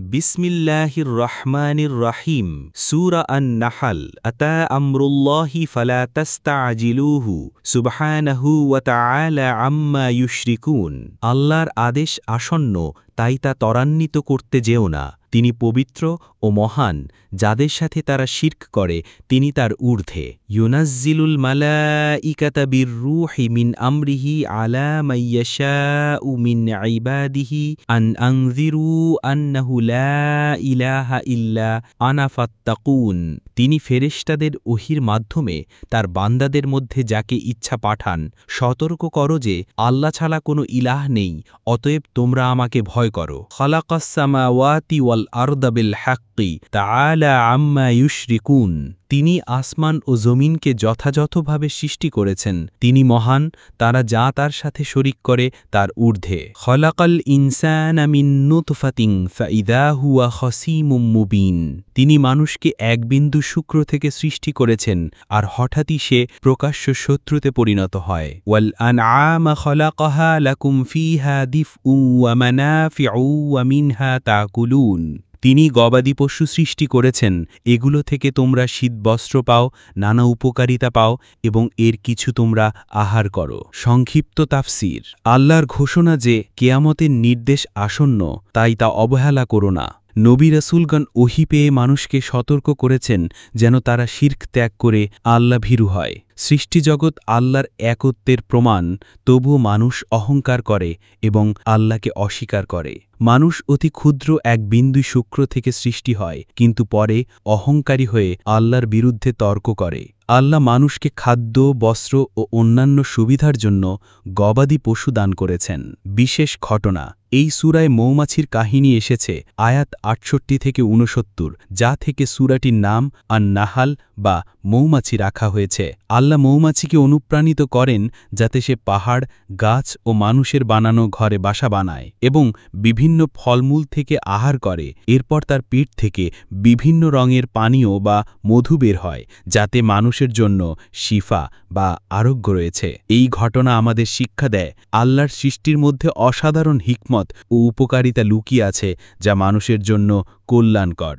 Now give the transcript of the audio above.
বিসমিল্লাহির রহমানির রহিম সূরা আন-নাহল আতা আমরুল্লাহি ফালা তাস্তাজিলুহু সুবহানাহু ওয়া তাআলা আম্মা ইউশরিকুন। আল্লাহর আদেশ আসন্ন, তাই তা ত্বরান্বিত করতে যেও না। তিনি পবিত্র ও মহান, যাদের সাথে তারা শিরক করে তিনি তার ঊর্ধ্বে। ইউনাজ্জিলুল মালাইকাতা বির-রূহি মিন আমরিহি আলা মান ইয়াশাউ মিন ইবাদিহি আন আনযিরু আন্নাহু লা ইলাহা ইল্লা আনা ফাত্তাকুন। তিনি ফেরেশতাদের ওহীর মাধ্যমে তার বান্দাদের মধ্যে যাকে ইচ্ছা পাঠান, সতর্ক করো যে আল্লাহ ছাড়া কোনো ইলাহ নেই, অতএব তোমরা আমাকে ভয় করো। খালাকাস সামাওয়াতি ওয়াল আরদা বিল হাক্কি তাআলা আম্মা ইউশরিকুন। তিনি আসমান ও জমিনকে যথাযথভাবে সৃষ্টি করেছেন, তিনি মহান, তারা যা তার সাথে শরিক করে তার ঊর্ধ্বে। খলাকাল ইনসানা মিন নুতফাতিন ফাইদা হুয়া খসীমুম মুবিন। তিনি মানুষকে এক বিন্দু শুক্র থেকে সৃষ্টি করেছেন, আর হঠাৎই সে প্রকাশ্য শত্রুতে পরিণত হয়। ওয়াল আনআমা খলাকাহা লাকুম ফিহা দিফউন ওয়া মানাফিউ ওয়া মিনহা তাকুলুন। তিনি গবাদি পশু সৃষ্টি করেছেন, এগুলো থেকে তোমরা শীতবস্ত্র পাও, নানা উপকারিতা পাও এবং এর কিছু তোমরা আহার করো। সংক্ষিপ্ত তাফসির। আল্লাহর ঘোষণা যে কেয়ামতের নির্দেশ আসন্ন, তাই তা অবহেলা করো না। নবী রাসূলগণ ওহী পেয়ে মানুষকে সতর্ক করেছেন যেন তারা শিরক ত্যাগ করে আল্লাহ ভীরু হয়। সৃষ্টিজগৎ আল্লাহর একত্বের প্রমাণ, তবুও মানুষ অহংকার করে এবং আল্লাহকে অস্বীকার করে। মানুষ অতি ক্ষুদ্র এক বিন্দু শুক্র থেকে সৃষ্টি হয়, কিন্তু পরে অহংকারী হয়ে আল্লাহর বিরুদ্ধে তর্ক করে। আল্লাহ মানুষকে খাদ্য, বস্ত্র ও অন্যান্য সুবিধার জন্য গবাদি পশু দান করেছেন। বিশেষ ঘটনা, এই সূরায় মৌমাছির কাহিনী এসেছে আয়াত ৬৮ থেকে ৬৯, যা থেকে সূরাটির নাম আন-নাহল বা মৌমাছি রাখা হয়েছে। আল্লাহ মৌমাছিকে অনুপ্রাণিত করেন যাতে সে পাহাড়, গাছ ও মানুষের বানানো ঘরে বাসা বানায় এবং বিভিন্ন ফলমূল থেকে আহার করে। এরপর তার পিঠ থেকে বিভিন্ন রঙের পানীয় বা মধু বের হয়, যাতে মানুষের জন্য শিফা বা আরোগ্য রয়েছে। এই ঘটনা আমাদের শিক্ষা দেয় আল্লাহর সৃষ্টির মধ্যে অসাধারণ হিকমত ও উপকারিতা লুকিয়ে আছে, যা মানুষের জন্য কল্যাণকর।